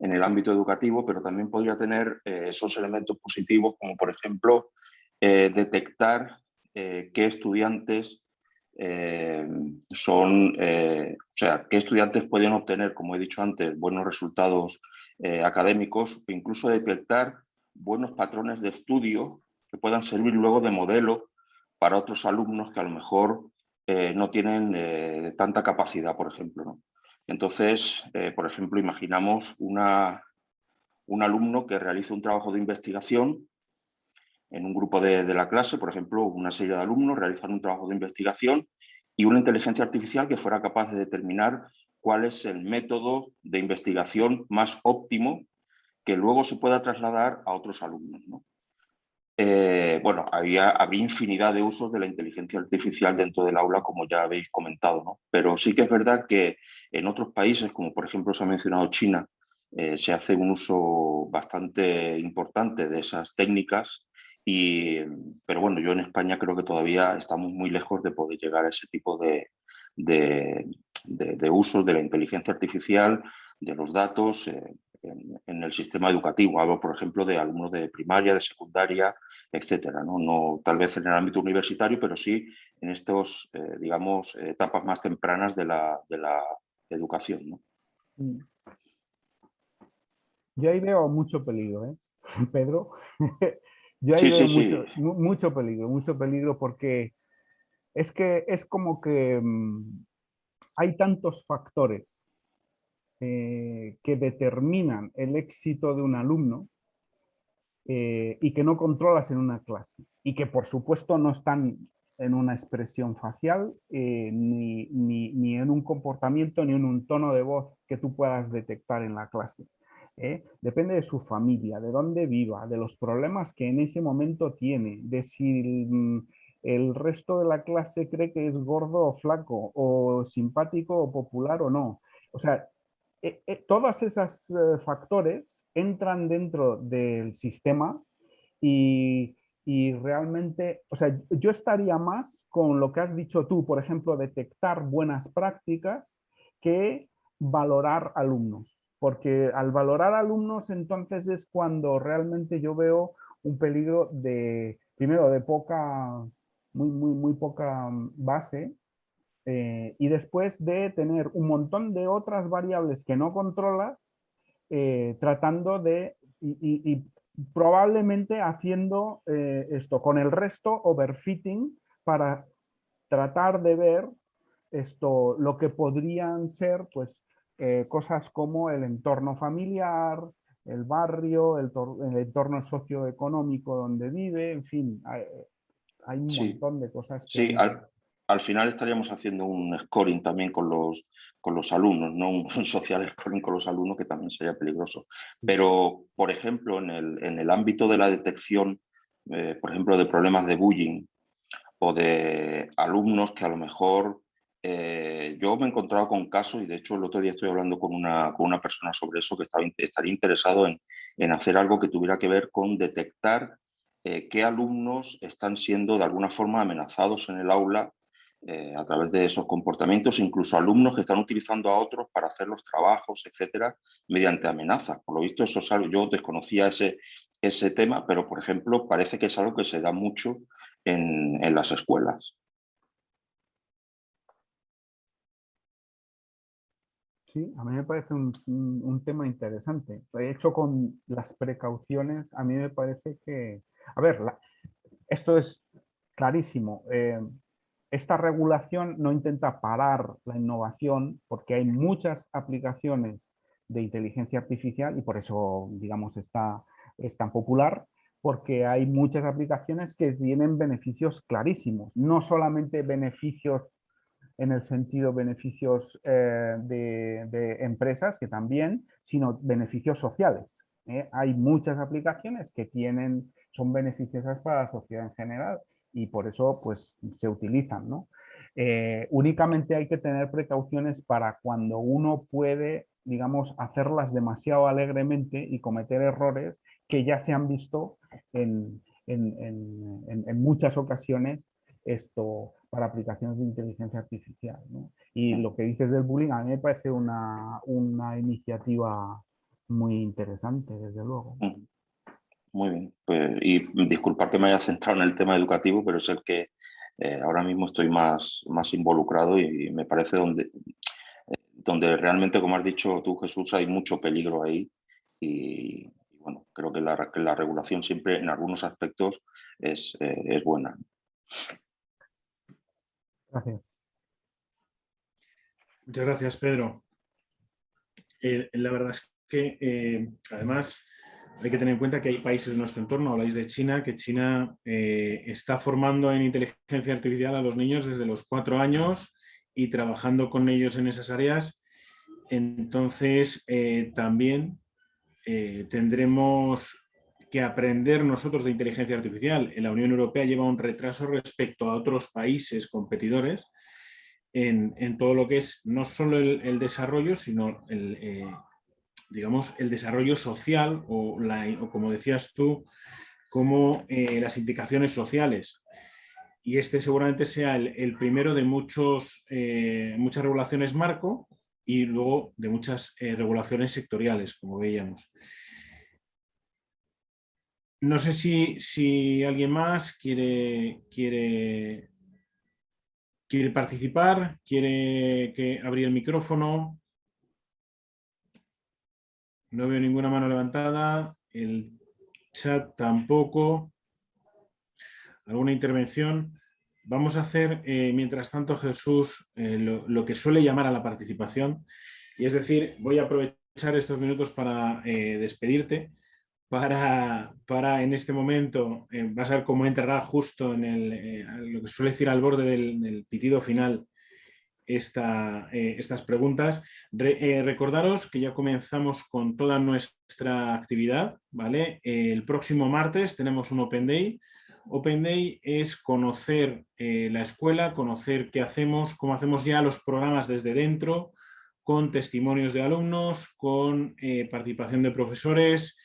en el ámbito educativo, pero también podría tener esos elementos positivos, como por ejemplo, detectar qué estudiantes qué estudiantes pueden obtener, como he dicho antes, buenos resultados académicos, e incluso detectar buenos patrones de estudio que puedan servir luego de modelo para otros alumnos que a lo mejor no tienen tanta capacidad, por ejemplo, ¿no? Entonces, por ejemplo, imaginamos un alumno que realiza un trabajo de investigación en un grupo de la clase, por ejemplo, una serie de alumnos realizan un trabajo de investigación y una inteligencia artificial que fuera capaz de determinar cuál es el método de investigación más óptimo que luego se pueda trasladar a otros alumnos, ¿no? Bueno, habría infinidad de usos de la inteligencia artificial dentro del aula, como ya habéis comentado, ¿no? Pero sí que es verdad que en otros países, como por ejemplo se ha mencionado China, se hace un uso bastante importante de esas técnicas Pero bueno, yo en España creo que todavía estamos muy lejos de poder llegar a ese tipo de usos de la inteligencia artificial, de los datos en el sistema educativo. Hablo, por ejemplo, de alumnos de primaria, de secundaria, etcétera, ¿no? No tal vez en el ámbito universitario, pero sí en estos, digamos, etapas más tempranas de la educación, ¿no? Yo ahí veo mucho peligro, ¿eh? Pedro. Yo ahí Sí, veo sí, sí. mucho peligro porque es que es como que hay tantos factores que determinan el éxito de un alumno y que no controlas en una clase y que por supuesto no están en una expresión facial ni en un comportamiento ni en un tono de voz que tú puedas detectar en la clase. Depende de su familia, de dónde viva, de los problemas que en ese momento tiene, de si el resto de la clase cree que es gordo o flaco, o simpático o popular o no. O sea, todos esos factores entran dentro del sistema y, y realmente, o sea, yo estaría más con lo que has dicho tú, por ejemplo, detectar buenas prácticas que valorar alumnos. Porque al valorar alumnos, entonces es cuando realmente yo veo un peligro de, primero, de muy poca base, y después de tener un montón de otras variables que no controlas, tratando de, y probablemente haciendo esto con el resto, overfitting, para tratar de ver esto, lo que podrían ser pues, cosas como el entorno familiar, el barrio, el entorno socioeconómico donde vive, en fin, hay un Sí, montón de cosas que sí, entran. al final estaríamos haciendo un scoring también con los alumnos, ¿no? Un social scoring con los alumnos que también sería peligroso. Pero, por ejemplo, en el ámbito de la detección, por ejemplo, de problemas de bullying o de alumnos que a lo mejor yo me he encontrado con casos, y de hecho el otro día estoy hablando con una persona sobre eso, que estaría interesado en hacer algo que tuviera que ver con detectar qué alumnos están siendo de alguna forma amenazados en el aula a través de esos comportamientos, incluso alumnos que están utilizando a otros para hacer los trabajos, etcétera, mediante amenazas. Por lo visto, eso es algo, yo desconocía ese tema, pero por ejemplo, parece que es algo que se da mucho en las escuelas. Sí, a mí me parece un tema interesante. De hecho, con las precauciones, a mí me parece que, a ver, esto es clarísimo. Esta regulación no intenta parar la innovación porque hay muchas aplicaciones de inteligencia artificial y por eso, digamos, es tan popular, porque hay muchas aplicaciones que tienen beneficios clarísimos, no solamente beneficios en el sentido beneficios de empresas, que también, sino beneficios sociales. Hay muchas aplicaciones que son beneficiosas para la sociedad en general y por eso pues, se utilizan, ¿no? Únicamente hay que tener precauciones para cuando uno puede, digamos, hacerlas demasiado alegremente y cometer errores que ya se han visto en muchas ocasiones para aplicaciones de inteligencia artificial, ¿no? Y lo que dices del bullying a mí me parece una iniciativa muy interesante, desde luego. Muy bien. Pues, y disculpar que me haya centrado en el tema educativo, pero es el que ahora mismo estoy más involucrado y me parece donde realmente, como has dicho tú, Jesús, hay mucho peligro ahí. Y bueno, creo que la regulación siempre en algunos aspectos es buena. Gracias. Muchas gracias, Pedro. La verdad es que, además, hay que tener en cuenta que hay países de nuestro entorno, habláis de China, que China está formando en inteligencia artificial a los niños desde los 4 años y trabajando con ellos en esas áreas. Entonces, también tendremos que aprender nosotros de inteligencia artificial. En la Unión Europea lleva un retraso respecto a otros países competidores en todo lo que es no solo el desarrollo, sino digamos, el desarrollo social o como decías tú, como las implicaciones sociales. Y este seguramente sea el primero de muchas regulaciones marco y luego de muchas regulaciones sectoriales, como veíamos. No sé si alguien más quiere participar, quiere abrir el micrófono. No veo ninguna mano levantada, el chat tampoco. ¿Alguna intervención? Vamos a hacer, mientras tanto, Jesús, lo que suele llamar a la participación. Y es decir, voy a aprovechar estos minutos para despedirte, para en este momento, vas a ver cómo entrará justo en lo que suele decir al borde del pitido final estas preguntas. Recordaros que ya comenzamos con toda nuestra actividad, ¿vale? El próximo martes tenemos un Open Day. Open Day es conocer la escuela, conocer qué hacemos, cómo hacemos ya los programas desde dentro, con testimonios de alumnos, con participación de profesores,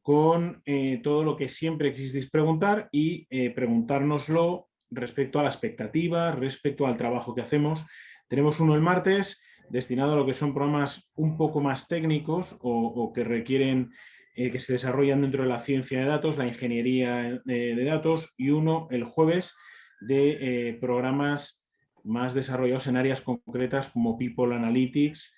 con todo lo que siempre quisisteis preguntar y preguntárnoslo respecto a la expectativa, respecto al trabajo que hacemos. Tenemos uno el martes destinado a lo que son programas un poco más técnicos o que requieren que se desarrollan dentro de la ciencia de datos, la ingeniería de datos, y uno el jueves de programas más desarrollados en áreas concretas como People Analytics,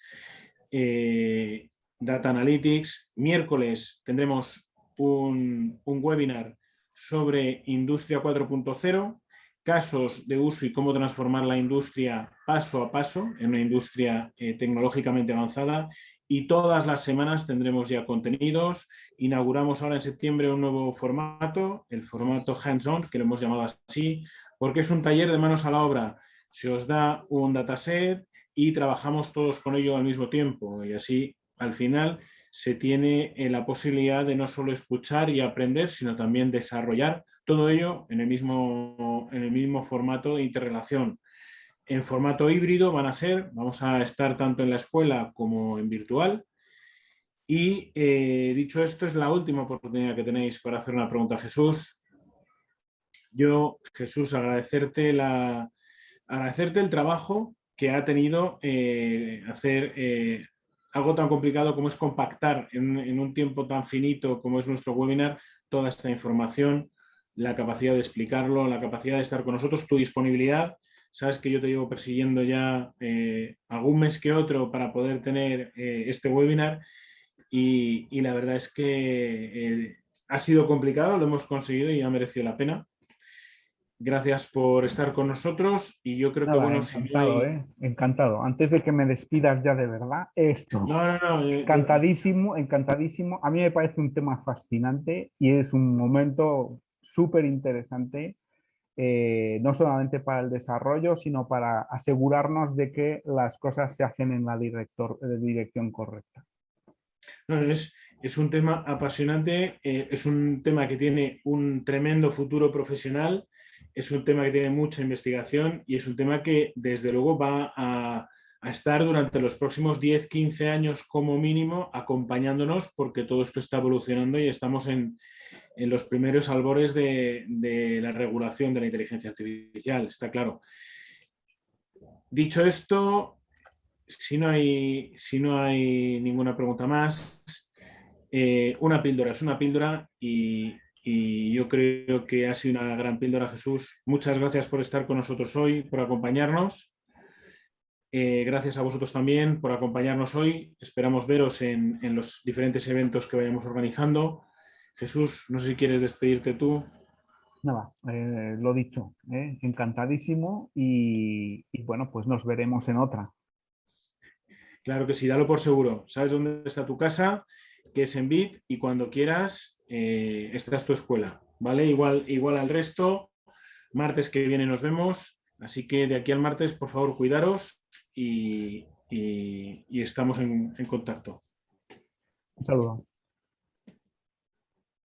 Data Analytics. Miércoles tendremos un webinar sobre Industria 4.0, casos de uso y cómo transformar la industria paso a paso en una industria tecnológicamente avanzada. Y todas las semanas tendremos ya contenidos. Inauguramos ahora en septiembre un nuevo formato, el formato hands-on, que lo hemos llamado así, porque es un taller de manos a la obra. Se os da un dataset y trabajamos todos con ello al mismo tiempo. Y así, al final, se tiene la posibilidad de no solo escuchar y aprender, sino también desarrollar todo ello en el mismo formato de interrelación. En formato híbrido vamos a estar tanto en la escuela como en virtual. Y dicho esto, es la última oportunidad que tenéis para hacer una pregunta a Jesús. Yo, Jesús, agradecerte el trabajo que ha tenido hacer algo tan complicado como es compactar en un tiempo tan finito como es nuestro webinar toda esta información, la capacidad de explicarlo, la capacidad de estar con nosotros, tu disponibilidad. Sabes que yo te llevo persiguiendo ya algún mes que otro para poder tener este webinar y la verdad es que ha sido complicado, lo hemos conseguido y ha merecido la pena. Gracias por estar con nosotros y yo creo que, Nada, bueno, encantado, encantado. Antes de que me despidas ya de verdad, esto. No. Encantadísimo, encantadísimo. A mí me parece un tema fascinante y es un momento súper interesante, no solamente para el desarrollo, sino para asegurarnos de que las cosas se hacen en la dirección correcta. No, es un tema apasionante, es un tema que tiene un tremendo futuro profesional, es un tema que tiene mucha investigación y es un tema que desde luego va a estar durante los próximos 10, 15 años como mínimo acompañándonos, porque todo esto está evolucionando y estamos en los primeros albores de la regulación de la inteligencia artificial, está claro. Dicho esto, si no hay ninguna pregunta más, una píldora es una píldora y yo creo que ha sido una gran píldora, Jesús. Muchas gracias por estar con nosotros hoy, por acompañarnos. Gracias a vosotros también por acompañarnos hoy. Esperamos veros en los diferentes eventos que vayamos organizando. Jesús, no sé si quieres despedirte tú. Nada, lo dicho, encantadísimo y bueno, pues nos veremos en otra. Claro que sí, dalo por seguro. Sabes dónde está tu casa, que es en Bit, y cuando quieras, esta es tu escuela, ¿vale? Igual al resto, martes que viene nos vemos, así que de aquí al martes, por favor, cuidaros y estamos en contacto. Un saludo.